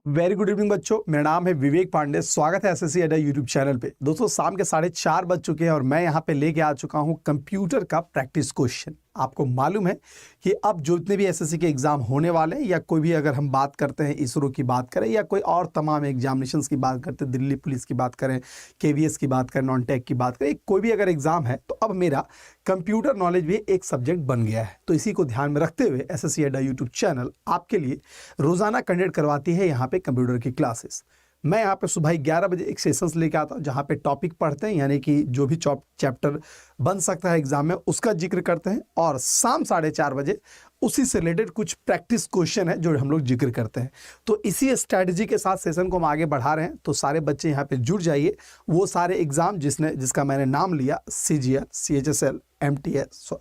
Very good evening बच्चों, मेरा नाम है विवेक पांडे। स्वागत है एसएससी अड्डा यूट्यूब चैनल पे। दोस्तों शाम के 4:30 बज चुके हैं और मैं यहाँ पे लेके आ चुका हूँ कंप्यूटर का प्रैक्टिस क्वेश्चन। आपको मालूम है कि अब जो जितने भी एसएससी के एग्जाम होने वाले हैं या कोई भी अगर हम बात करते हैं इसरो की बात करें या कोई और तमाम एग्जामिनेशंस की बात करते हैं, दिल्ली पुलिस की बात करें, केवीएस की बात करें, नॉन टेक की बात करें, कोई भी अगर एग्जाम है तो अब मेरा कंप्यूटर नॉलेज भी एक सब्जेक्ट बन गया है। तो इसी को ध्यान में रखते हुए एसएससी अड्डा यूट्यूब चैनल आपके लिए रोजाना कंडक्ट करवाती है यहाँ पे कंप्यूटर की क्लासेस। मैं यहाँ पे सुबह 11 बजे एक सेशंस लेके आता हूँ जहाँ पे टॉपिक पढ़ते हैं, यानी कि जो भी चैप्टर बन सकता है एग्जाम में उसका जिक्र करते हैं, और शाम 4:30 बजे उसी से रिलेटेड कुछ प्रैक्टिस क्वेश्चन है जो हम लोग जिक्र करते हैं। तो इसी स्ट्रैटेजी के साथ सेशन को हम आगे बढ़ा रहे हैं। तो सारे बच्चे यहाँ पे जुड़ जाइए। वो सारे एग्जाम जिसका मैंने नाम लिया, CGL, CHSL, MTS,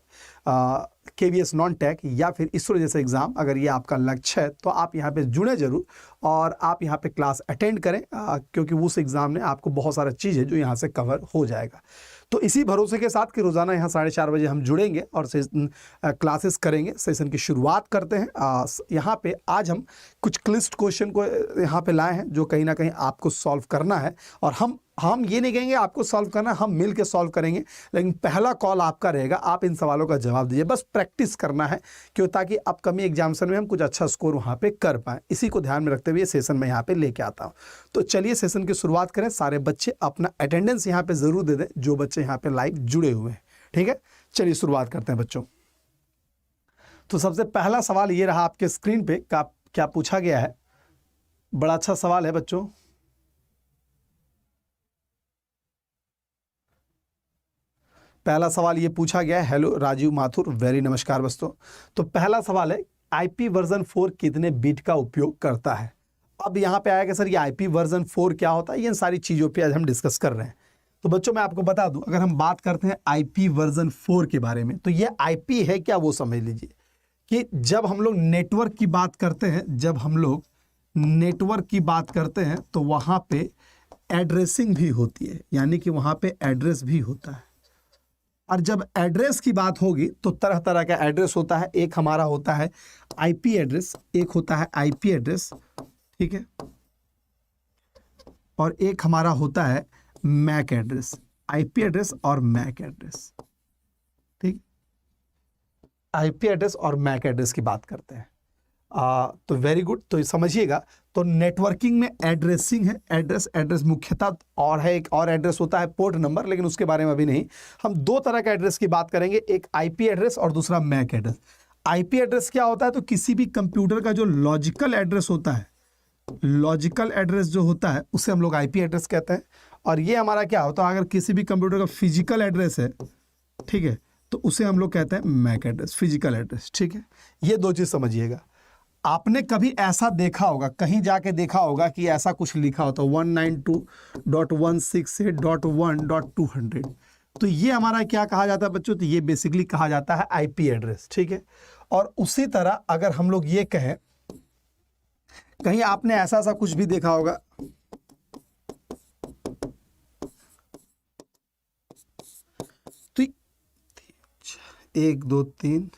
KVS non tech या फिर इसरो जैसे एग्जाम, अगर ये आपका लक्ष्य है तो आप यहाँ पे जुड़े जरूर और आप यहाँ पे क्लास अटेंड करें, क्योंकि उस एग्जाम में आपको बहुत सारा चीज़ है जो यहाँ से कवर हो जाएगा। तो इसी भरोसे के साथ कि रोज़ाना यहाँ 4:30 बजे हम जुड़ेंगे और क्लासेस करेंगे। सेशन की शुरुआत करते हैं। यहाँ पे आज हम कुछ क्लिष्ट क्वेश्चन को यहाँ पे लाए हैं जो कहीं ना कहीं आपको सॉल्व करना है, और हम ये नहीं कहेंगे आपको सॉल्व करना, हम मिल के सॉल्व करेंगे, लेकिन पहला कॉल आपका रहेगा। आप इन सवालों का जवाब दीजिए, बस प्रैक्टिस करना है क्यों, ताकि अपकमिंग एग्जामिनेशन में हम कुछ अच्छा स्कोर वहाँ पे कर पाएँ। इसी को ध्यान में रखते हुए सेशन में यहाँ पे लेके आता हूँ। तो चलिए सेशन की शुरुआत करें। सारे बच्चे अपना अटेंडेंस यहाँ पे ज़रूर दे दें जो बच्चे यहाँ पे लाइव जुड़े हुए हैं। ठीक है, चलिए शुरुआत करते हैं बच्चों। तो सबसे पहला सवाल ये रहा आपके स्क्रीन पे, क्या पूछा गया है। बड़ा अच्छा सवाल है बच्चों। पहला सवाल ये पूछा गया है। हेलो राजीव माथुर, वेरी नमस्कार दोस्तों। तो पहला सवाल है, IP वर्जन 4 कितने बिट का उपयोग करता है। अब यहाँ पे आएगा सर ये IP वर्जन 4 क्या होता है, ये सारी चीज़ों पे आज हम डिस्कस कर रहे हैं। तो बच्चों मैं आपको बता दूं, अगर हम बात करते हैं IP वर्जन 4 के बारे में, तो ये IP है क्या वो समझ लीजिए कि जब हम लोग नेटवर्क की बात करते हैं, तो वहाँ पे एड्रेसिंग भी होती है, यानी कि वहाँ पे एड्रेस भी होता है। और जब एड्रेस की बात होगी तो तरह तरह का एड्रेस होता है। एक हमारा होता है IP एड्रेस, एक होता है IP एड्रेस, ठीक है, और एक हमारा होता है MAC एड्रेस। IP एड्रेस और MAC एड्रेस, ठीक, IP एड्रेस और MAC एड्रेस की बात करते हैं। तो वेरी गुड। तो समझिएगा, तो नेटवर्किंग में एड्रेसिंग है, एड्रेस मुख्यतः, और है एक और एड्रेस होता है पोर्ट नंबर, लेकिन उसके बारे में अभी नहीं। हम दो तरह का एड्रेस की बात करेंगे, एक IP एड्रेस और दूसरा MAC एड्रेस। IP एड्रेस क्या होता है, तो किसी भी कंप्यूटर का जो लॉजिकल एड्रेस होता है, लॉजिकल एड्रेस जो होता है उसे हम लोग IP एड्रेस कहते हैं। और ये हमारा क्या होता है, अगर किसी भी कंप्यूटर का फिजिकल एड्रेस है, ठीक है, तो उसे हम लोग कहते हैं MAC एड्रेस, फिजिकल एड्रेस। ठीक है, ये दो चीज़ समझिएगा। आपने कभी ऐसा देखा होगा, कहीं जाके देखा होगा कि ऐसा कुछ लिखा होता 192.168.1.200, तो ये हमारा क्या कहा जाता है बच्चों, तो ये बेसिकली कहा जाता है IP एड्रेस। ठीक है, और उसी तरह अगर हम लोग ये कहें, कहीं आपने ऐसा कुछ भी देखा होगा, तो 1 2 3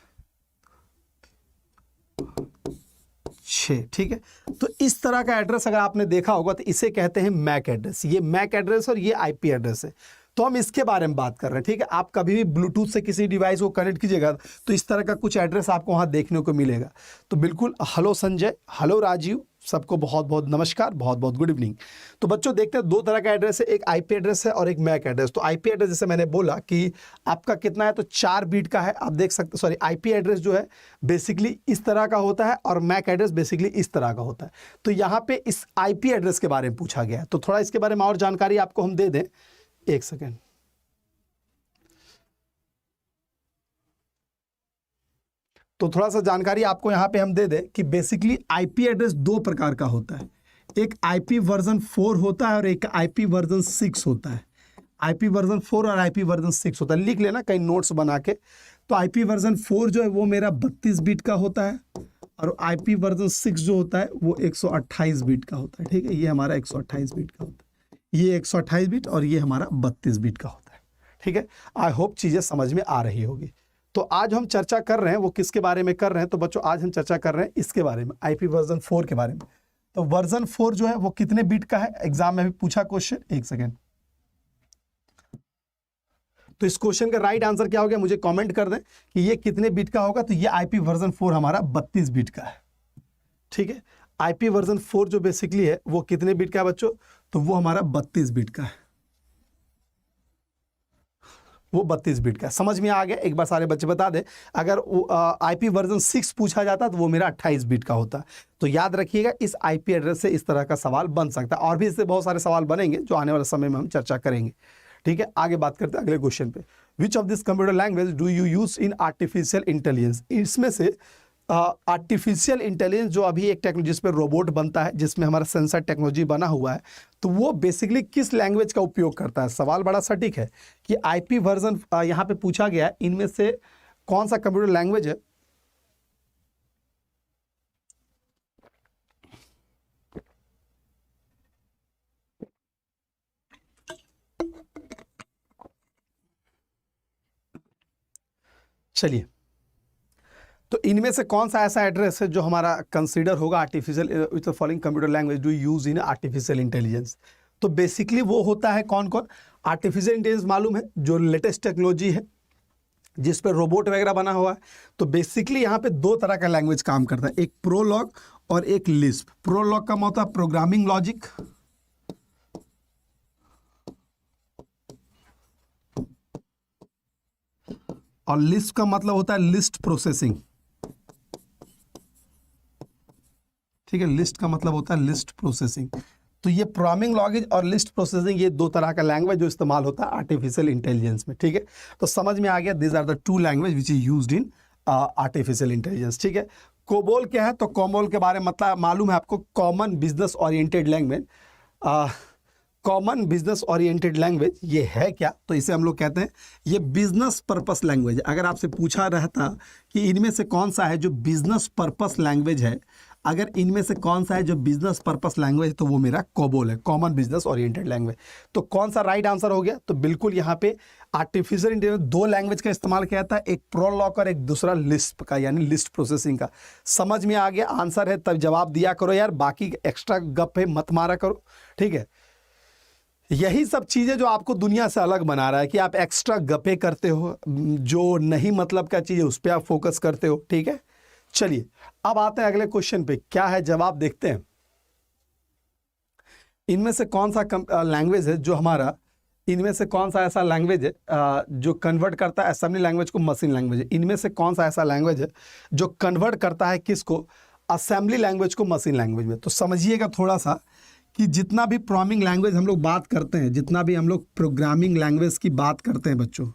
6, ठीक है, तो इस तरह का एड्रेस अगर आपने देखा होगा तो इसे कहते हैं MAC एड्रेस। ये MAC एड्रेस और ये IP एड्रेस है। तो हम इसके बारे में बात कर रहे हैं। ठीक है, आप कभी भी ब्लूटूथ से किसी डिवाइस को कनेक्ट कीजिएगा तो इस तरह का कुछ एड्रेस आपको वहाँ देखने को मिलेगा। तो बिल्कुल, हेलो संजय, हेलो राजीव, सबको बहुत बहुत नमस्कार, बहुत बहुत गुड इवनिंग। तो बच्चों देखते हैं, दो तरह का एड्रेस है, एक IP एड्रेस है और एक MAC एड्रेस। तो IP एड्रेस जैसे मैंने बोला कि आपका कितना है, तो 4 बिट का है। आप देख सकते, सॉरी, IP एड्रेस जो है बेसिकली इस तरह का होता है और MAC एड्रेस बेसिकली इस तरह का होता है। तो यहाँ पे इस IP एड्रेस के बारे में पूछा गया है, तो थोड़ा इसके बारे में और जानकारी आपको हम दे दें। एक सेकेंड, तो थोड़ा सा जानकारी आपको यहाँ पे हम दे दें कि बेसिकली IP एड्रेस दो प्रकार का होता है। एक IP वर्जन 4 होता है और एक IP वर्जन 6 होता है। IP वर्जन 4 और IP वर्जन 6 होता है, लिख लेना कहीं नोट्स बना के। तो IP वर्जन 4 जो है वो मेरा 32 बिट का होता है, और IP वर्जन 6 जो होता है वो 128 बिट का होता है। ठीक है, ये हमारा 128 बिट का होता है, ये 128 बिट और ये हमारा 32 बिट का होता है। ठीक है, आई होप चीज़ें समझ में आ रही होगी। तो आज हम चर्चा कर रहे हैं, वो किसके बारे में कर रहे हैं, तो बच्चों आज हम चर्चा कर रहे हैं इसके बारे में, IP वर्जन 4 के बारे में। तो वर्जन 4 जो है वो कितने बीट का है, एग्जाम में भी पूछा क्वेश्चन। एक सेकेंड, तो इस क्वेश्चन का राइट आंसर क्या हो गया, मुझे कमेंट कर दें कि ये कितने बीट का होगा। तो ये आईपी वर्जन 4 हमारा 32 बीट का है, ठीक है। आईपी वर्जन 4 जो बेसिकली है वो कितने बीट का है बच्चों, तो वो हमारा 32 बीट का है, वो 32 बीट का। समझ में आ गया, एक बार सारे बच्चे बता दें। अगर आईपी वर्जन 6 पूछा जाता तो वो मेरा 28 बीट का होता। तो याद रखिएगा, इस आईपी एड्रेस से इस तरह का सवाल बन सकता है, और भी इससे बहुत सारे सवाल बनेंगे जो आने वाले समय में हम चर्चा करेंगे, ठीक है। आगे बात करते हैं अगले क्वेश्चन पे। Which of this computer language do you use in artificial intelligence. इसमें से आर्टिफिशियल इंटेलिजेंस जो अभी एक टेक्नोलॉजी जिस पर रोबोट बनता है, जिसमें हमारा सेंसर टेक्नोलॉजी बना हुआ है, तो वो बेसिकली किस लैंग्वेज का उपयोग करता है। सवाल बड़ा सटीक है कि आईपी वर्जन यहाँ पे पूछा गया है, इनमें से कौन सा कंप्यूटर लैंग्वेज है। चलिए, तो इनमें से कौन सा ऐसा एड्रेस है जो हमारा कंसीडर होगा artificial which the following computer language do use in artificial intelligence. तो बेसिकली वो होता है कौन कौन। आर्टिफिशियल इंटेलिजेंस मालूम है, जो लेटेस्ट टेक्नोलॉजी है जिस पर रोबोट वगैरह बना हुआ है। तो बेसिकली यहाँ पे दो तरह का लैंग्वेज काम करता है, एक प्रोलॉग और एक लिस्प। प्रोलॉग का मतलब है प्रोग्रामिंग लॉजिक, और लिस्प का मतलब होता है लिस्ट प्रोसेसिंग, ठीक है। लिस्ट का मतलब होता है लिस्ट प्रोसेसिंग। तो ये प्रोग्रामिंग लॉजिक और लिस्ट प्रोसेसिंग, ये दो तरह का लैंग्वेज जो इस्तेमाल होता है आर्टिफिशियल इंटेलिजेंस में, ठीक है। तो समझ में आ गया, this are the two language which is used in artificial intelligence, ठीक है। कोबोल क्या है, तो कोबोल के बारे में मतलब मालूम है आपको, common business oriented language. Common business oriented language ये है क्या, तो इसे हम लोग कहते हैं ये बिजनेस पर्पस लैंग्वेज। अगर आपसे पूछा रहता कि इनमें से कौन सा है जो बिजनेस पर्पस लैंग्वेज है, अगर इनमें से कौन सा है जो बिजनेस पर्पस लैंग्वेज, तो वो मेरा कोबोल है, कॉमन बिजनेस ओरिएंटेड लैंग्वेज। तो कौन सा राइट आंसर हो गया, तो बिल्कुल यहाँ पे आर्टिफिशियल इंटेलिजेंस दो लैंग्वेज का इस्तेमाल किया था, एक प्रोलॉग और एक दूसरा लिस्प का, यानी लिस्ट प्रोसेसिंग का। समझ में आ गया, आंसर है तब जवाब दिया करो यार, बाकी एक्स्ट्रा गप है मत मारा करो, ठीक है। यही सब चीज़ें जो आपको दुनिया से अलग बना रहा है कि आप एक्स्ट्रा गपे करते हो, जो नहीं मतलब का चीज़ है उस पर आप फोकस करते हो, ठीक है। चलिए अब आते हैं अगले क्वेश्चन पे, क्या है जवाब देखते हैं। इनमें से कौन सा लैंग्वेज है जो हमारा, इनमें से कौन सा ऐसा लैंग्वेज है जो कन्वर्ट करता है असेंबली लैंग्वेज को मशीन लैंग्वेज है। इनमें से कौन सा ऐसा लैंग्वेज है जो कन्वर्ट करता है किसको, असेंबली लैंग्वेज को मशीन लैंग्वेज में। तो समझिएगा थोड़ा सा कि जितना भी प्रोग्रामिंग लैंग्वेज हम लोग बात करते हैं, जितना भी हम लोग प्रोग्रामिंग लैंग्वेज की बात करते हैं बच्चों,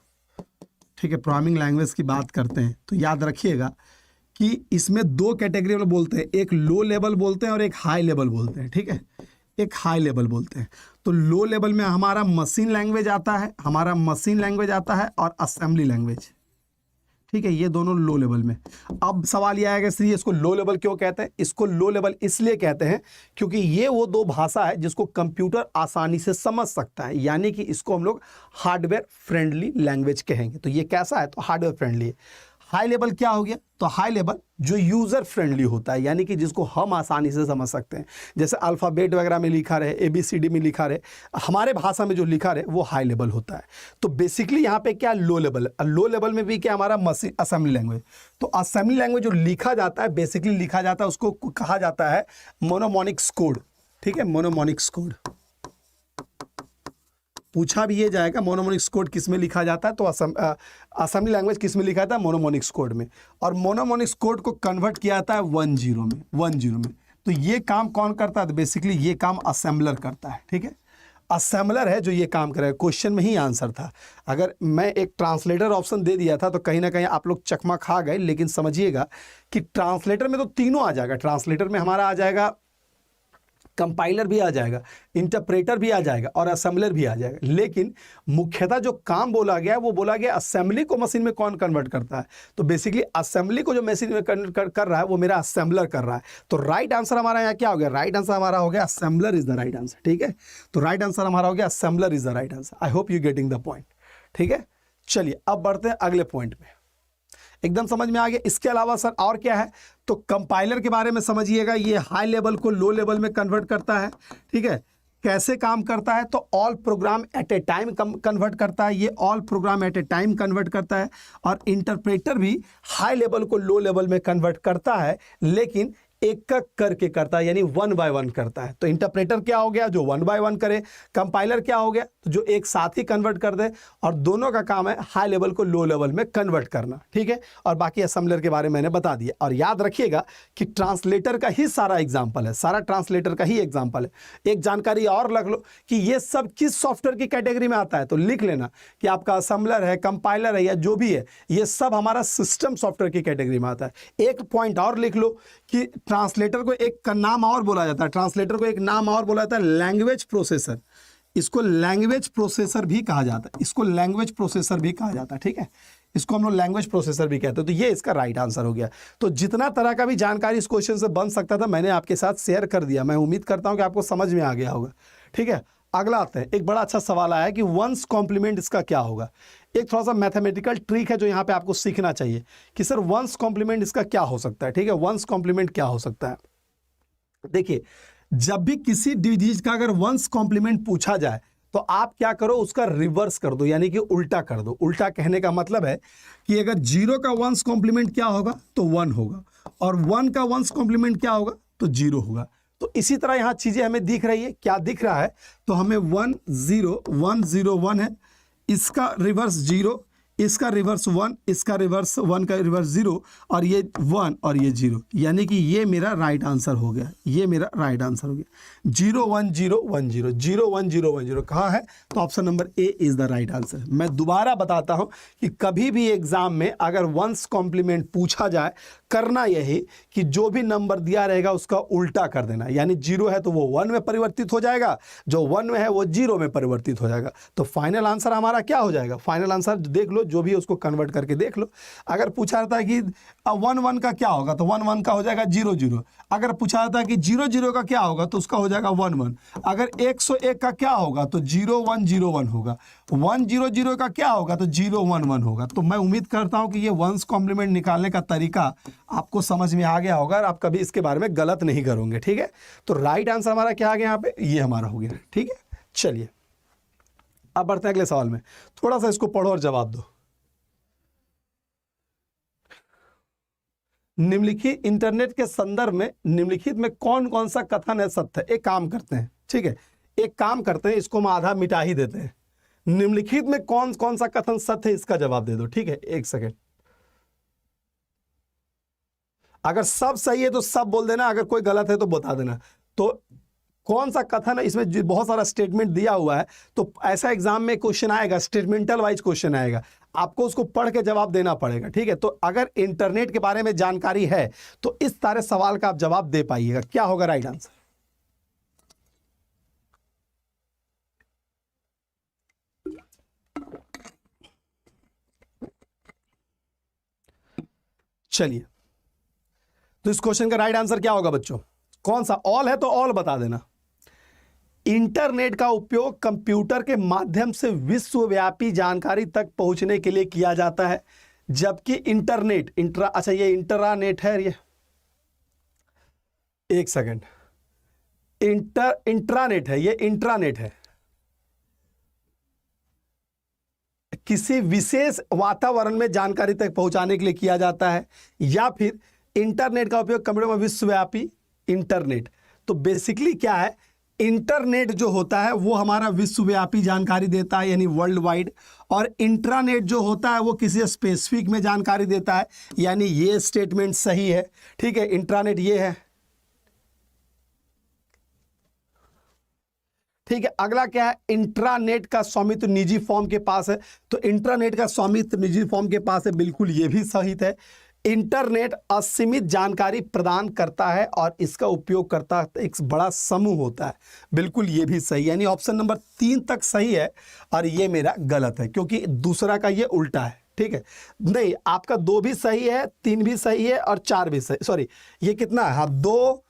ठीक है, प्रोग्रामिंग लैंग्वेज की बात करते हैं, तो याद रखिएगा कि इसमें दो कैटेगरी में बोलते हैं, एक लो लेवल बोलते हैं और एक हाई लेवल बोलते हैं, ठीक है। एक हाई लेवल बोलते हैं। तो लो लेवल में हमारा मशीन लैंग्वेज आता है, हमारा मशीन लैंग्वेज आता है और असेंबली लैंग्वेज, ठीक है, ये दोनों लो लेवल में। अब सवाल यह आएगा श्री इसको लो लेवल क्यों कहते हैं। इसको लो लेवल इसलिए कहते हैं क्योंकि ये वो दो भाषा है जिसको कंप्यूटर आसानी से समझ सकता है, यानी कि इसको हम लोग हार्डवेयर फ्रेंडली लैंग्वेज कहेंगे। तो ये कैसा है, तो हार्डवेयर फ्रेंडली है। हाई लेवल क्या हो गया, तो हाई लेवल जो यूजर फ्रेंडली होता है, यानी कि जिसको हम आसानी से समझ सकते हैं, जैसे अल्फ़ाबेट वगैरह में लिखा रहे, ABCD में लिखा रहे, हमारे भाषा में जो लिखा रहे वो हाई लेवल होता है। तो बेसिकली यहाँ पे क्या लो लेवल, लो लेवल में भी क्या हमारा मशीन असेंबली लैंग्वेज। तो असेंबली लैंग्वेज जो लिखा जाता है, बेसिकली लिखा जाता है, उसको कहा जाता है मोनोमोनिक्स कोड, ठीक है, मोनोमोनिक्स कोड। पूछा भी ये जाएगा मोनोमोनिक्स कोड किस में लिखा जाता है, तो असेंबली लैंग्वेज किस में लिखा जाता है, मोनोमोनिक्स कोड में। और मोनोमोनिक्स कोड को कन्वर्ट किया जाता है 10 में, 10 में। तो ये काम कौन करता है, तो बेसिकली ये काम असेंबलर करता है, ठीक है। असेंबलर है जो ये काम करेगा। क्वेश्चन में ही आंसर था, अगर मैं एक ट्रांसलेटर ऑप्शन दे दिया था तो कहीं ना कहीं आप लोग चकमा खा गए। लेकिन समझिएगा कि ट्रांसलेटर में तो तीनों आ जाएगा, ट्रांसलेटर में हमारा आ जाएगा, कंपाइलर भी आ जाएगा, इंटरप्रेटर भी आ जाएगा और असेंबलर भी आ जाएगा। लेकिन मुख्यतः जो काम बोला गया है वो बोला गया असेंबली को मशीन में कौन कन्वर्ट करता है। तो बेसिकली असेंबली को जो मशीन में कन्वर्ट कर रहा है वो मेरा असेंबलर कर रहा है। तो राइट आंसर हमारा यहाँ क्या हो गया, राइट आंसर हमारा हो गया assembler is the right answer, ठीक है। तो राइट आंसर हमारा हो गया assembler is the right answer. I hope you getting the point, ठीक है। चलिए अब बढ़ते हैं अगले पॉइंट में। एकदम समझ में आ गया। इसके अलावा सर और क्या है, तो कंपाइलर के बारे में समझिएगा, ये हाई लेवल को लो लेवल में कन्वर्ट करता है, ठीक है। कैसे काम करता है, तो all program at a time convert करता है, ये all program at a time convert करता है। और इंटरप्रेटर भी हाई लेवल को लो लेवल में कन्वर्ट करता है, लेकिन एक एक करके करता है, यानी 1 बाय 1 करता है। तो इंटरप्रेटर क्या हो गया, जो 1 बाय 1 करे। कंपाइलर क्या हो गया, तो जो एक साथ ही कन्वर्ट कर दे। और दोनों का काम है हाई लेवल को लो लेवल में कन्वर्ट करना, ठीक है। और बाकी असेंबलर के बारे में मैंने बता दिया। और याद रखिएगा कि ट्रांसलेटर का ही सारा एग्जाम्पल है, सारा ट्रांसलेटर का ही एग्जाम्पल है। एक जानकारी और रख लो कि ये सब किस सॉफ्टवेयर की कैटेगरी में आता है, तो लिख लेना कि आपका असेंबलर है, कंपाइलर है, या जो भी है, ये सब हमारा सिस्टम सॉफ्टवेयर की कैटेगरी में आता है। एक पॉइंट और लिख लो कि ट्रांसलेटर को एक का नाम और बोला जाता है, ट्रांसलेटर को एक नाम और बोला जाता है लैंग्वेज प्रोसेसर। इसको लैंग्वेज प्रोसेसर भी कहा जाता है, इसको लैंग्वेज प्रोसेसर भी कहा जाता है, ठीक है। इसको हम लोग लैंग्वेज प्रोसेसर भी कहते हैं। तो ये इसका राइट आंसर हो गया। तो जितना तरह का भी जानकारी इस क्वेश्चन से बन सकता था मैंने आपके साथ शेयर कर दिया। मैं उम्मीद करता हूं कि आपको समझ में आ गया होगा, ठीक है। अगला आते हैं, एक बड़ा अच्छा सवाल आया है कि वंस कॉम्प्लीमेंट इसका क्या होगा। एक थोड़ा सा मैथमेटिकल ट्रिक है जो यहाँ पे आपको सीखना चाहिए कि सर वंस कॉम्प्लीमेंट इसका क्या हो सकता है, ठीक है। वंस कॉम्प्लीमेंट क्या हो सकता है, देखिए जब भी किसी डिजीज का अगर वंस कॉम्प्लीमेंट पूछा जाए तो आप क्या करो, उसका रिवर्स कर दो, यानी कि उल्टा कर दो। उल्टा कहने का मतलब है कि अगर 0 का वंस कॉम्प्लीमेंट क्या होगा, तो 1 होगा, और 1 का वंस कॉम्प्लीमेंट क्या होगा, तो 0 होगा। तो इसी तरह यहां चीजें हमें दिख रही है, क्या दिख रहा है, तो हमें 1 0 1 0 1 है, इसका रिवर्स 0, इसका रिवर्स 1, इसका रिवर्स 1 का रिवर्स 0, और ये 1 और ये 0, यानी कि ये मेरा राइट आंसर हो गया। ये मेरा राइट आंसर हो गया। 0 1 0 1 0 0 1 0 1 0 कहाँ है, तो option number A is the right answer. मैं दोबारा बताता हूं कि कभी भी एग्जाम में अगर वंस कॉम्प्लीमेंट पूछा जाए, करना यही कि जो भी नंबर दिया रहेगा उसका उल्टा कर देना, यानी 0 है तो वो 1 में परिवर्तित हो जाएगा, जो 1 में है वो 0 में परिवर्तित हो जाएगा। तो फाइनल आंसर हमारा क्या हो जाएगा, फाइनल आंसर देख लो, जो भी है उसको कन्वर्ट करके देख लो। अगर पूछा रहता है कि 1 1 का क्या होगा, तो 1 1 का हो जाएगा 0 0। अगर पूछा रहता है कि 0 0 का क्या होगा, तो उसका हो जाएगा 1 1। अगर 101 का क्या होगा, तो 0 1 0 1 होगा। 1 0 0 का क्या होगा, तो 0 1 1 होगा। तो मैं उम्मीद करता हूं कि ये वंस कॉम्प्लीमेंट निकालने का तरीका आपको समझ में आ गया होगा और आप कभी इसके बारे में गलत नहीं करोगे, ठीक है। तो राइट आंसर हमारा क्या आ गया यहाँ पे, ये हमारा हो गया, ठीक है। चलिए अब बढ़ते हैं अगले सवाल में, थोड़ा सा इसको पढ़ो और जवाब दो। निम्नलिखित इंटरनेट के संदर्भ में निम्नलिखित में कौन कौन सा कथन है सत्य है। एक काम करते हैं, ठीक है, एक काम करते हैं, इसको हम आधा मिटा ही देते हैं। निम्नलिखित में कौन कौन सा कथन सत्य है, इसका जवाब दे दो, ठीक है। एक सेकेंड, अगर सब सही है तो सब बोल देना, अगर कोई गलत है तो बता देना। तो कौन सा कथन है, इसमें बहुत सारा स्टेटमेंट दिया हुआ है, तो ऐसा एग्जाम में क्वेश्चन आएगा, स्टेटमेंटल वाइज क्वेश्चन आएगा, आपको उसको पढ़ के जवाब देना पड़ेगा, ठीक है। तो अगर इंटरनेट के बारे में जानकारी है तो इस सारे सवाल का आप जवाब दे पाइएगा। क्या होगा राइट आंसर, चलिए तो इस क्वेश्चन का राइट आंसर क्या होगा बच्चों, कौन सा, ऑल है तो ऑल बता देना। इंटरनेट का उपयोग कंप्यूटर के माध्यम से विश्वव्यापी जानकारी तक पहुंचने के लिए किया जाता है, जबकि इंटरनेट अच्छा ये इंटरानेट है, ये एक सेकंड, इंट्रानेट है, ये इंट्रानेट है, किसी विशेष वातावरण में जानकारी तक पहुंचाने के लिए किया जाता है, या फिर इंटरनेट का उपयोग कंप्यूटर में विश्वव्यापी इंटरनेट। तो बेसिकली क्या है, इंटरनेट जो होता है वो हमारा विश्वव्यापी जानकारी देता है, यानी वर्ल्ड वाइड, और इंट्रानेट जो होता है वो किसी स्पेसिफिक में जानकारी देता है, यानी ये स्टेटमेंट सही है, ठीक है। इंट्रानेट ये है, ठीक है। अगला क्या है, इंट्रानेट का स्वामित्व निजी फॉर्म के पास है, तो इंट्रानेट का स्वामित्व निजी फॉर्म के पास है, बिल्कुल ये भी सही है। इंटरनेट असीमित जानकारी प्रदान करता है और इसका उपयोग करता एक बड़ा समूह होता है, बिल्कुल ये भी सही, यानी ऑप्शन नंबर 3 तक सही है और ये मेरा गलत है क्योंकि दूसरा का ये उल्टा है, ठीक है। नहीं, आपका 2 भी सही है, 3 भी सही है और 4 भी सही, सॉरी ये कितना है, हाँ 2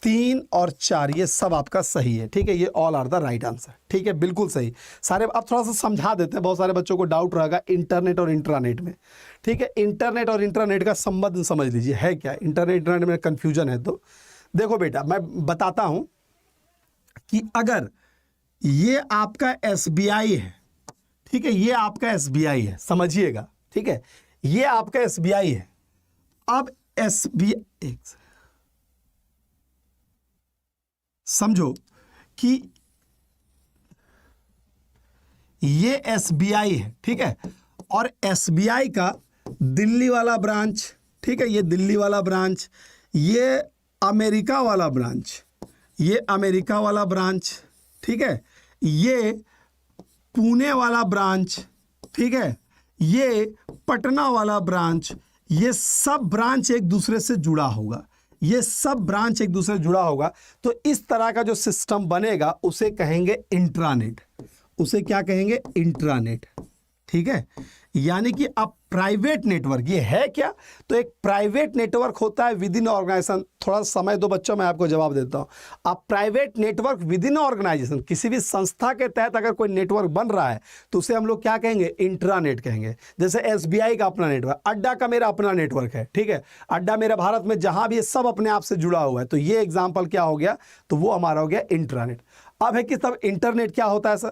3 और 4 ये सब आपका सही है, ठीक है, ये all are the right answer, ठीक है, बिल्कुल सही सारे। अब थोड़ा सा समझा देते हैं, बहुत सारे बच्चों को डाउट रहेगा इंटरनेट और इंट्रानेट में, ठीक है। इंटरनेट और इंट्रानेट का संबंध समझ लीजिए है क्या, इंटरनेट इंटरनेट में कंफ्यूजन है तो देखो बेटा मैं बताता हूं कि अगर ये आपका SBI है, ठीक है, ये आपका SBI है, समझिएगा, ठीक है, ये आपका SBI है। अब SBI समझो कि ये SBI है, ठीक है, और SBI का दिल्ली वाला ब्रांच, ठीक है, ये दिल्ली वाला ब्रांच, ये अमेरिका वाला ब्रांच, ये अमेरिका वाला ब्रांच, ठीक है, ये पुणे वाला ब्रांच, ठीक है, ये पटना वाला ब्रांच, ये सब ब्रांच एक दूसरे से जुड़ा होगा, ये सब ब्रांच एक दूसरे से जुड़ा होगा। तो इस तरह का जो सिस्टम बनेगा उसे कहेंगे इंट्रानेट, उसे क्या कहेंगे, इंट्रानेट, ठीक है। यानी कि अब प्राइवेट नेटवर्क ये है क्या, तो एक प्राइवेट नेटवर्क होता है विद इन ऑर्गेनाइजेशन। थोड़ा समय दो बच्चों, मैं आपको जवाब देता हूं। अब private network within organization, किसी भी संस्था के तहत अगर कोई नेटवर्क बन रहा है तो उसे हम लोग क्या कहेंगे, इंट्रानेट कहेंगे। जैसे SBI का अपना नेटवर्क, अड्डा का मेरा अपना नेटवर्क है, ठीक है, अड्डा मेरा भारत में जहां भी सब अपने आप से जुड़ा हुआ है, तो ये एग्जाम्पल क्या हो गया, तो वो हमारा हो गया इंट्रानेट। अब है कि तब इंटरनेट क्या होता है सर,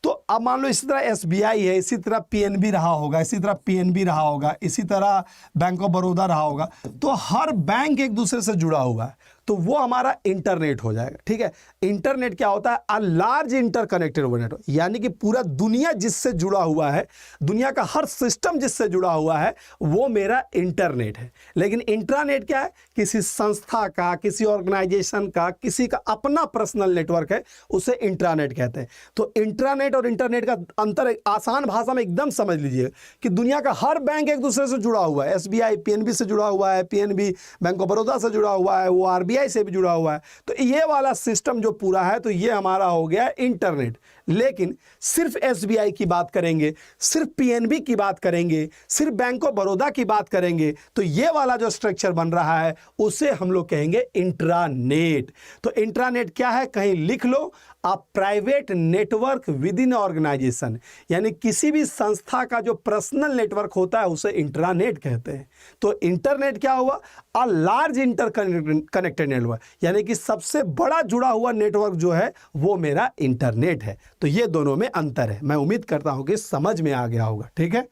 तो अब मान लो इसी तरह SBI है, इसी तरह PNB रहा होगा, इसी तरह PNB रहा होगा, इसी तरह बैंक ऑफ बड़ौदा रहा होगा, तो हर बैंक एक दूसरे से जुड़ा हुआ है, तो वो हमारा इंटरनेट हो जाएगा, ठीक है। इंटरनेट क्या होता है, अ लार्ज इंटरकनेक्टेड नेटवर्क, यानी कि पूरा दुनिया जिससे जुड़ा हुआ है, दुनिया का हर सिस्टम जिससे जुड़ा हुआ है, वो मेरा इंटरनेट है। लेकिन इंट्रानेट क्या है, किसी संस्था का, किसी ऑर्गेनाइजेशन का, किसी का अपना पर्सनल नेटवर्क है, उसे इंट्रानेट कहते हैं। तो इंट्रानेट और इंटरनेट का अंतर आसान भाषा में एकदम समझ लीजिए कि दुनिया का हर बैंक एक दूसरे से जुड़ा हुआ है, SBI PNB से जुड़ा हुआ है, PNB बैंक ऑफ बड़ौदा से जुड़ा हुआ है, वो RBI से भी जुड़ा हुआ है, तो ये वाला सिस्टम जो पूरा है, तो ये हमारा हो गया इंटरनेट। लेकिन सिर्फ SBI की बात करेंगे, सिर्फ PNB की बात करेंगे, सिर्फ बैंक ऑफ बड़ौदा की बात करेंगे, तो ये वाला जो स्ट्रक्चर बन रहा है उसे हम लोग कहेंगे इंट्रानेट। तो इंट्रानेट क्या है, कहीं लिख लो, a private network within organisation, यानी किसी भी संस्था का जो पर्सनल नेटवर्क होता है उसे इंट्रानेट कहते हैं। तो इंटरनेट क्या हुआ, अ लार्ज इंटरकनेक्टेड नेटवर्क, यानी कि सबसे बड़ा जुड़ा हुआ नेटवर्क जो है वो मेरा इंटरनेट है। तो ये दोनों में अंतर है। मैं उम्मीद करता हूं कि समझ में आ गया होगा, ठीक है,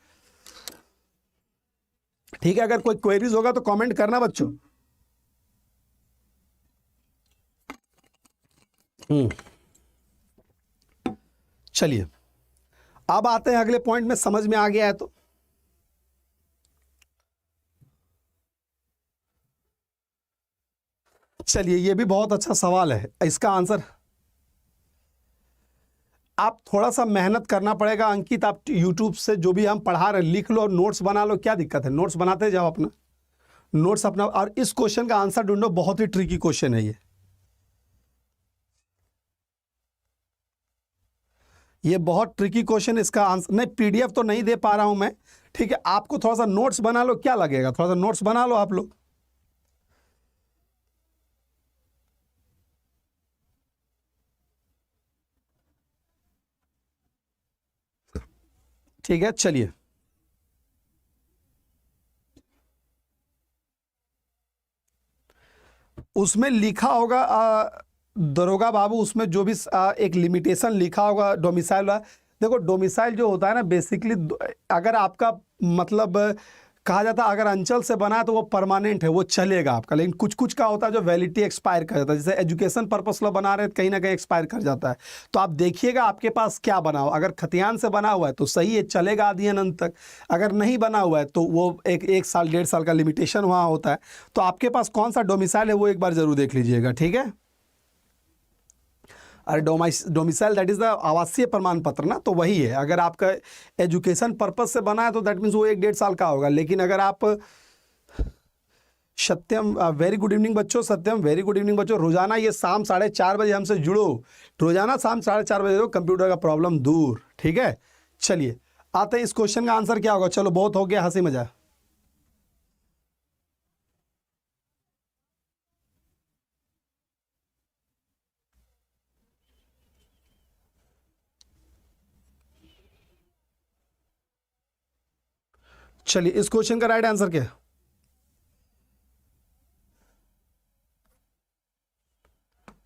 ठीक है। अगर कोई क्वेरीज होगा तो कमेंट करना बच्चों। चलिए अब आते हैं अगले पॉइंट में, समझ में आ गया है तो चलिए, ये भी बहुत अच्छा सवाल है, इसका आंसर आप थोड़ा सा मेहनत करना पड़ेगा। अंकित आप YouTube से जो भी हम पढ़ा रहे लिख लो और नोट्स बना लो, क्या दिक्कत है, नोट्स बनाते जाओ अपना, नोट्स अपना। और इस क्वेश्चन का आंसर ढूंढो, बहुत ही ट्रिकी क्वेश्चन है ये बहुत ट्रिकी क्वेश्चन। इसका आंसर नहीं, PDF तो नहीं दे पा रहा हूं मैं, ठीक है, आपको थोड़ा सा नोट्स बना लो, क्या लगेगा, थोड़ा सा नोट्स बना लो आप लोग। ठीक है, चलिए उसमें लिखा होगा दरोगा बाबू, उसमें जो भी एक लिमिटेशन लिखा होगा डोमिसाइल वाला। देखो डोमिसाइल जो होता है ना, बेसिकली अगर आपका मतलब कहा जाता है अगर अंचल से बना है तो वो परमानेंट है, वो चलेगा आपका। लेकिन कुछ कुछ का होता है जो वैलिडिटी एक्सपायर कर जाता है, जैसे एजुकेशन पर्पस लो बना रहे हैं, कहीं ना कहीं एक्सपायर कर जाता है। तो आप देखिएगा आपके पास क्या बना हो, अगर खतियान से बना हुआ है तो सही है, चलेगा आदि अनंत तक। अगर नहीं बना हुआ है तो वो एक साल 1.5 साल का लिमिटेशन वहाँ होता है। तो आपके पास कौन सा डोमिसाइल है वो एक बार जरूर देख लीजिएगा, ठीक है। अरे डोमिसाइल दैट इज़ द आवासीय प्रमाण पत्र ना, तो वही है। अगर आपका एजुकेशन पर्पस से बना है तो दैट मीन्स वो 1.5 साल का होगा। लेकिन अगर आप सत्यम वेरी गुड इवनिंग बच्चों, सत्यम वेरी गुड इवनिंग बच्चों। रोजाना ये शाम 4:30 बजे हमसे जुड़ो, रोजाना शाम 4:30 बजे दो, कंप्यूटर का प्रॉब्लम दूर, ठीक है। चलिए आते हैं इस क्वेश्चन का आंसर क्या होगा। चलो बहुत हो गया हंसी मजा। चलिए इस क्वेश्चन का राइट आंसर क्या है?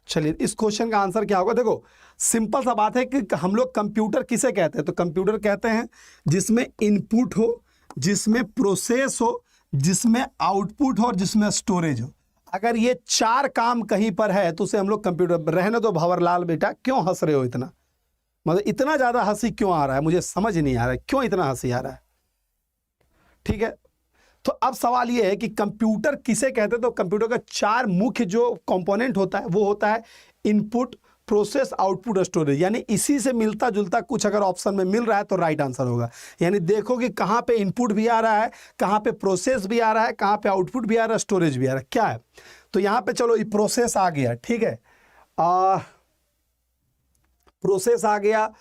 चलिए इस क्वेश्चन का आंसर क्या होगा? देखो सिंपल सा बात है कि हम लोग कंप्यूटर किसे कहते हैं? तो कंप्यूटर कहते हैं जिसमें इनपुट हो, जिसमें प्रोसेस हो, जिसमें आउटपुट हो और जिसमें स्टोरेज हो। अगर ये चार काम कहीं पर है तो उसे हम लोग कंप्यूटर। रहने दो भंवरलाल बेटा, क्यों हंस रहे हो इतना? मतलब इतना ज्यादा हंसी क्यों आ रहा है? मुझे समझ नहीं आ रहा है क्यों इतना हंसी आ रहा है। ठीक है, तो अब सवाल यह है कि कंप्यूटर किसे कहते हैं? तो कंप्यूटर का चार मुख्य जो कंपोनेंट होता है वो होता है इनपुट, प्रोसेस, आउटपुट, स्टोरेज। यानी इसी से मिलता जुलता कुछ अगर ऑप्शन में मिल रहा है तो राइट आंसर होगा। यानी देखो कि कहां पे इनपुट भी आ रहा है, कहां पे प्रोसेस भी आ रहा है, कहां पे आउटपुट भी आ रहा है, स्टोरेज भी आ रहा है। क्या है? तो यहां पे चलो ये प्रोसेस आ गया, ठीक है, प्रोसेस आ गया।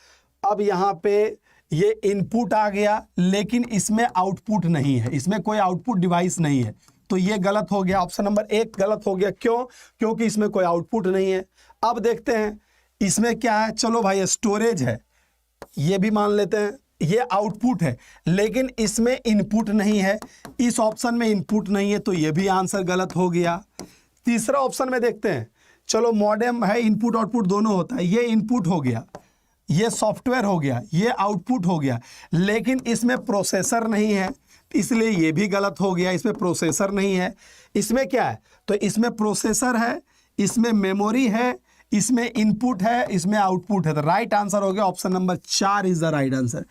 अब यहां पे ये इनपुट आ गया, लेकिन इसमें आउटपुट नहीं है, इसमें कोई आउटपुट डिवाइस नहीं है, तो ये गलत हो गया। ऑप्शन नंबर 1 गलत हो गया। क्यों? क्योंकि इसमें कोई आउटपुट नहीं है। अब देखते हैं इसमें क्या है। चलो भाई स्टोरेज है, ये भी मान लेते हैं, ये आउटपुट है, लेकिन इसमें इनपुट नहीं है, इस ऑप्शन में इनपुट नहीं है, तो ये भी आंसर गलत हो गया। तीसरा ऑप्शन में देखते हैं, चलो मॉडेम है, इनपुट आउटपुट दोनों होता है, ये इनपुट हो गया, ये सॉफ्टवेयर हो गया, ये आउटपुट हो गया, लेकिन इसमें प्रोसेसर नहीं है, इसलिए ये भी गलत हो गया। इसमें प्रोसेसर नहीं है। इसमें क्या है? तो इसमें प्रोसेसर है, इसमें मेमोरी है, इसमें इनपुट है, इसमें आउटपुट है। तो राइट आंसर हो गया option number 4 is the right answer.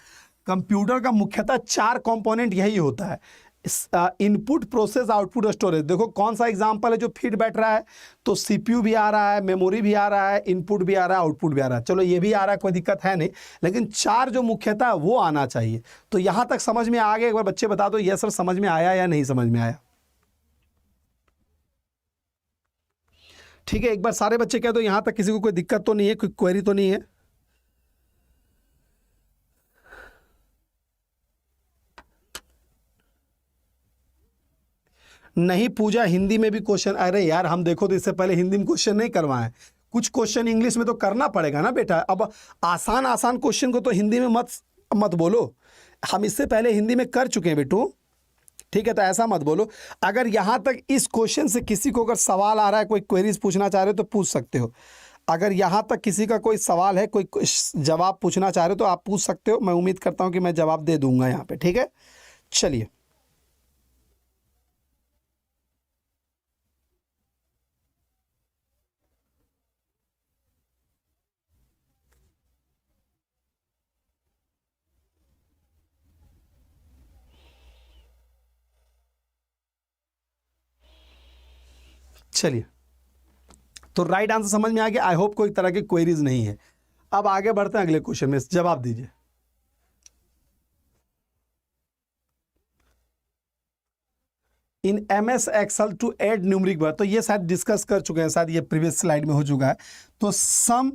Computer का मुख्यतः 4 कंपोनेंट यही होता है, इनपुट, प्रोसेस, आउटपुट, स्टोरेज। देखो कौन सा एग्जांपल है जो फिट बैठ रहा है? तो सीपीयू भी आ रहा है, मेमोरी भी आ रहा है, इनपुट भी आ रहा है, आउटपुट भी आ रहा है। चलो ये भी आ रहा है, कोई दिक्कत है नहीं, लेकिन 4 जो मुख्यतः है वो आना चाहिए। तो यहां तक समझ में आ गया? एक बार बच्चे बता दो ये सर समझ में आया या नहीं समझ में आया? ठीक है, एक बार सारे बच्चे कह दो यहां तक किसी को कोई दिक्कत तो नहीं है, कोई क्वेरी तो नहीं है? नहीं पूजा, हिंदी में भी क्वेश्चन। अरे यार हम देखो तो इससे पहले हिंदी में क्वेश्चन नहीं करवाएं, कुछ क्वेश्चन इंग्लिश में तो करना पड़ेगा ना बेटा। अब आसान आसान क्वेश्चन को तो हिंदी में मत बोलो, हम इससे पहले हिंदी में कर चुके हैं बेटू। ठीक है, तो ऐसा मत बोलो। अगर यहां तक इस क्वेश्चन से किसी को अगर सवाल आ रहा है, कोई क्वेरीज पूछना चाह रहे हो तो पूछ सकते हो। अगर यहां तक किसी का कोई सवाल है, कोई जवाब पूछना चाह रहे हो तो आप पूछ सकते हो। मैं उम्मीद करता हूं कि मैं जवाब दे दूंगा यहां पे। ठीक है, चलिए चलिए, तो राइट आंसर समझ में आ गया। आई होप कोई तरह की क्वेरीज नहीं है। अब आगे बढ़ते हैं अगले क्वेश्चन में, जवाब दीजिए। In MS Excel to add numeric word, तो ये शायद डिस्कस कर चुके हैं, शायद ये प्रीवियस स्लाइड में हो चुका है। तो सम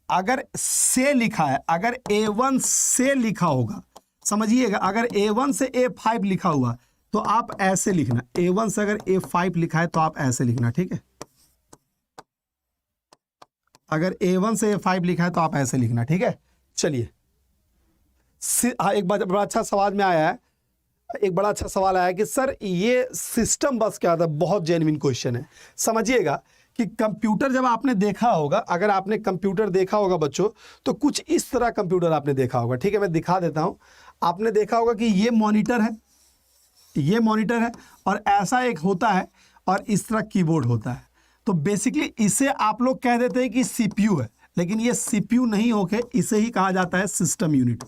अगर से लिखा है, अगर A1 से लिखा होगा, समझिएगा, अगर A1 से A5 लिखा हुआ तो आप ऐसे लिखना। A1 से अगर A5 लिखा है तो आप ऐसे लिखना। ठीक है, अगर A1 से A5 लिखा है तो आप ऐसे लिखना। ठीक है, चलिए एक बड़ा अच्छा सवाल में आया है, एक बड़ा अच्छा सवाल आया कि सर ये सिस्टम बस क्या था। बहुत जेन्युइन क्वेश्चन है। समझिएगा कि कंप्यूटर जब आपने देखा होगा, अगर आपने कंप्यूटर देखा होगा बच्चों, तो कुछ इस तरह कंप्यूटर आपने देखा होगा। ठीक है, मैं दिखा देता हूं। आपने देखा होगा कि ये मॉनिटर है, ये मॉनिटर है, और ऐसा एक होता है, और इस तरह कीबोर्ड होता है। तो बेसिकली इसे आप लोग कह देते हैं कि सीपीयू है, लेकिन ये सीपीयू नहीं होके इसे ही कहा जाता है सिस्टम यूनिट।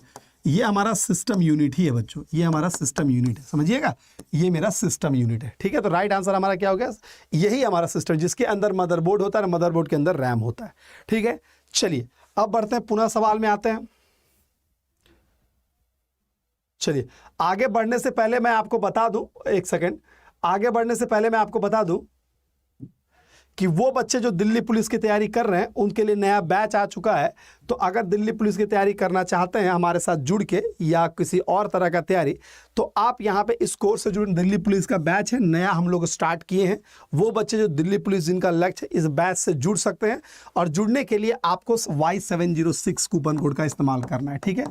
ये हमारा सिस्टम यूनिट ही है बच्चों, ये हमारा सिस्टम यूनिट है, समझिएगा, ये मेरा सिस्टम यूनिट है। ठीक है, तो राइट आंसर हमारा क्या हो गया? यही हमारा सिस्टम, जिसके अंदर मदरबोर्ड होता है, मदरबोर्ड के अंदर रैम होता है। ठीक है, चलिए अब बढ़ते हैं, पुनः सवाल में आते हैं। चलिए आगे बढ़ने से पहले मैं आपको बता दूं, एक सेकंड, आगे बढ़ने से पहले मैं आपको बता दूं कि वो बच्चे जो दिल्ली पुलिस की तैयारी कर रहे हैं उनके लिए नया बैच आ चुका है। तो अगर दिल्ली पुलिस की तैयारी करना चाहते हैं हमारे साथ जुड़ के, या किसी और तरह का तैयारी, तो आप यहाँ पे इस कोर्स से जुड़े, दिल्ली पुलिस का बैच है नया, हम लोग स्टार्ट किए हैं। वो बच्चे जो दिल्ली पुलिस जिनका लक्ष्य है, इस बैच से जुड़ सकते हैं। और जुड़ने के लिए आपको Y706 कूपन कोड का इस्तेमाल करना है। ठीक है,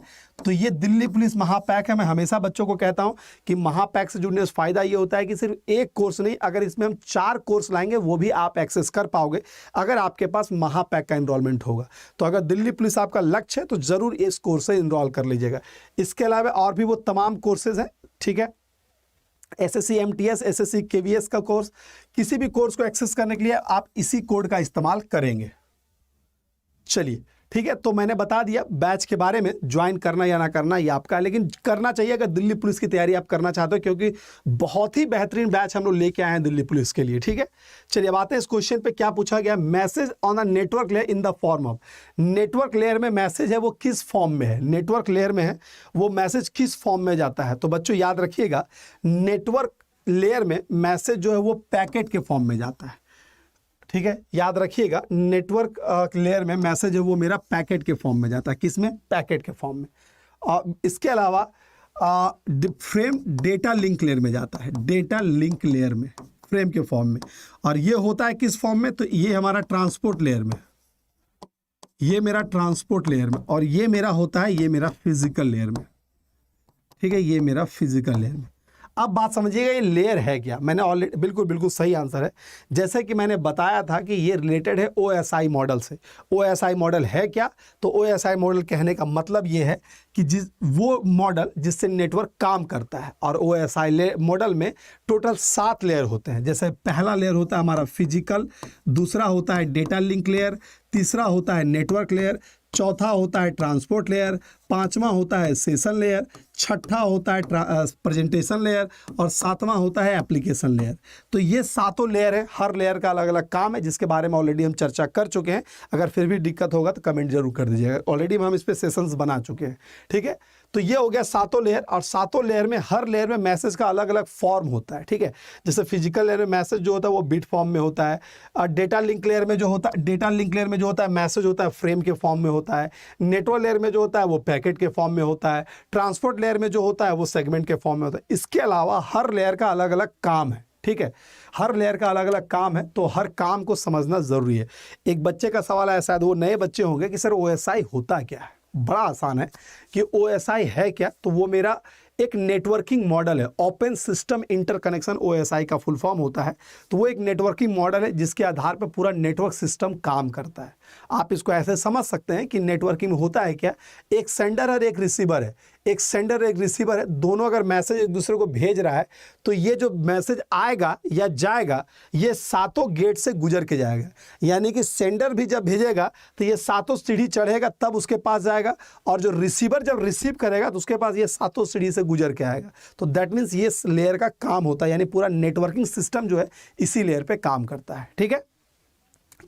तो ये दिल्ली पुलिस महापैक है। मैं हमेशा बच्चों को कहता हूं कि महापैक से जुड़ने से फायदा ये होता है कि सिर्फ एक कोर्स नहीं, अगर इसमें हम 4 कोर्स लाएंगे वो भी आप एक्सेस कर पाओगे अगर आपके पास महापैक का एनरोलमेंट होगा। तो अगर दिल्ली पुलिस आपका लक्ष्य है तो जरूर इस कोर्स से इनरोल कर लीजिएगा। इसके अलावा और भी वो तमाम कोर्सेज हैं, ठीक है। एसएससी एमटीएस, एसएससी केवीएस का कोर्स, किसी भी कोर्स को एक्सेस करने के लिए आप इसी कोड का इस्तेमाल करेंगे। चलिए ठीक है, तो मैंने बता दिया बैच के बारे में, ज्वाइन करना या ना करना ये आपका है, लेकिन करना चाहिए अगर दिल्ली पुलिस की तैयारी आप करना चाहते हो, क्योंकि बहुत ही बेहतरीन बैच हम लोग लेके आए हैं दिल्ली पुलिस के लिए। ठीक है, चलिए अब आते हैं इस क्वेश्चन पे। क्या पूछा गया? Message on a network layer in the form of. Network layer में मैसेज है वो किस फॉर्म में है? नेटवर्क लेयर में है वो मैसेज किस फॉर्म में जाता है? तो बच्चों याद रखिएगा, नेटवर्क लेयर में मैसेज जो है वो पैकेट के फॉर्म में जाता है। ठीक है, याद रखिएगा, नेटवर्क लेयर में मैसेज है वो मेरा पैकेट के फॉर्म में जाता है। किस में? पैकेट के फॉर्म में। और इसके अलावा फ्रेम डेटा लिंक लेयर में जाता है, डेटा लिंक लेयर में फ्रेम के फॉर्म में। और ये होता है किस फॉर्म में? तो ये हमारा ट्रांसपोर्ट लेयर में, ये मेरा ट्रांसपोर्ट लेयर में, और ये मेरा होता है ये मेरा फिजिकल लेयर में। ठीक है, ये मेरा फिजिकल लेयर में। अब बात समझिएगा ये लेयर है क्या। मैंने ऑलरेडी बिल्कुल सही आंसर है। जैसे कि मैंने बताया था कि ये रिलेटेड है ओएसआई मॉडल से। ओएसआई मॉडल है क्या? तो ओएसआई मॉडल कहने का मतलब ये है कि वो मॉडल जिससे नेटवर्क काम करता है। और ओएसआई मॉडल में टोटल 7 लेयर होते हैं। जैसे पहला लेयर होता है हमारा फिजिकल, दूसरा होता है डेटा लिंक लेयर, तीसरा होता है नेटवर्क लेयर, चौथा होता है ट्रांसपोर्ट लेयर, पांचवा होता है सेशन लेयर, छठा होता है प्रेजेंटेशन लेयर, और सातवां होता है एप्लीकेशन लेयर। तो ये 7 लेयर है, हर लेयर का अलग अलग काम है, जिसके बारे में ऑलरेडी हम चर्चा कर चुके हैं। अगर फिर भी दिक्कत होगा तो कमेंट जरूर कर दीजिएगा, ऑलरेडी हम इस पे सेशंस बना चुके हैं। ठीक है, तो ये हो गया 7 लेयर। और 7 लेयर में हर लेयर में मैसेज का अलग अलग फॉर्म होता है। ठीक है, जैसे फिजिकल लेयर में मैसेज जो होता है वो बिट फॉर्म में होता है, और डेटा लिंक लेयर में जो होता है मैसेज होता है फ्रेम के फॉर्म में होता है, नेटवर्क लेयर में जो होता है वो पैकेट के फॉर्म में होता है, ट्रांसपोर्ट लेयर में जो होता है वो सेगमेंट के फॉर्म में होता है। इसके अलावा हर लेयर का अलग अलग काम है। ठीक है, हर लेयर का अलग अलग काम है, तो हर काम को समझना जरूरी है। एक बच्चे का सवाल है, शायद वो नए बच्चे होंगे, कि सर ओएसआई होता क्या है? बड़ा आसान है कि ओएसआई है क्या। तो वो मेरा एक नेटवर्किंग मॉडल है, ओपन सिस्टम इंटरकनेक्शन ओएसआई का फुल फॉर्म होता है। तो वो एक नेटवर्किंग मॉडल है जिसके आधार पर पूरा नेटवर्क सिस्टम काम करता है। आप इसको ऐसे समझ सकते हैं कि नेटवर्किंग में होता है क्या, एक सेंडर और एक रिसीवर है, एक सेंडर एक रिसीवर है, दोनों अगर मैसेज एक दूसरे को भेज रहा है तो ये जो मैसेज आएगा या जाएगा ये 7 गेट से गुजर के जाएगा। यानी कि सेंडर भी जब भेजेगा तो ये 7 सीढ़ी चढ़ेगा तब उसके पास जाएगा, और जो रिसीवर जब रिसीव करेगा तो उसके पास ये 7 सीढ़ी से गुजर के आएगा। तो दैट मीन्स ये लेयर का काम होता है, यानी पूरा नेटवर्किंग सिस्टम जो है इसी लेयर पे काम करता है। ठीक है,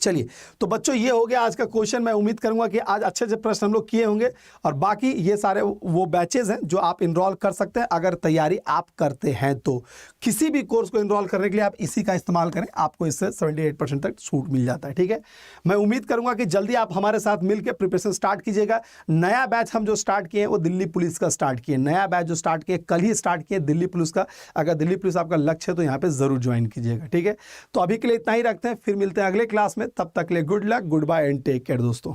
चलिए तो बच्चों ये हो गया आज का क्वेश्चन। मैं उम्मीद करूंगा कि आज अच्छे से प्रश्न हम लोग किए होंगे, और बाकी ये सारे वो बैचेज हैं जो आप इनरोल कर सकते हैं अगर तैयारी आप करते हैं। तो किसी भी कोर्स को इनरोल करने के लिए आप इसी का इस्तेमाल करें, आपको इससे 78% तक छूट मिल जाता है। ठीक है, मैं उम्मीद करूंगा कि जल्दी आप हमारे साथ मिलकर प्रिपरेशन स्टार्ट कीजिएगा। नया बैच हम जो स्टार्ट किए वो दिल्ली पुलिस का स्टार्ट किए, नया बैच जो स्टार्ट किए कल ही स्टार्ट किए दिल्ली पुलिस का। अगर दिल्ली पुलिस आपका लक्ष्य है तो यहाँ पे जरूर ज्वाइन कीजिएगा। ठीक है, तो अभी के लिए इतना ही रखते हैं, फिर मिलते हैं अगले क्लास में। तब तक के लिए good luck, goodbye and take care दोस्तों।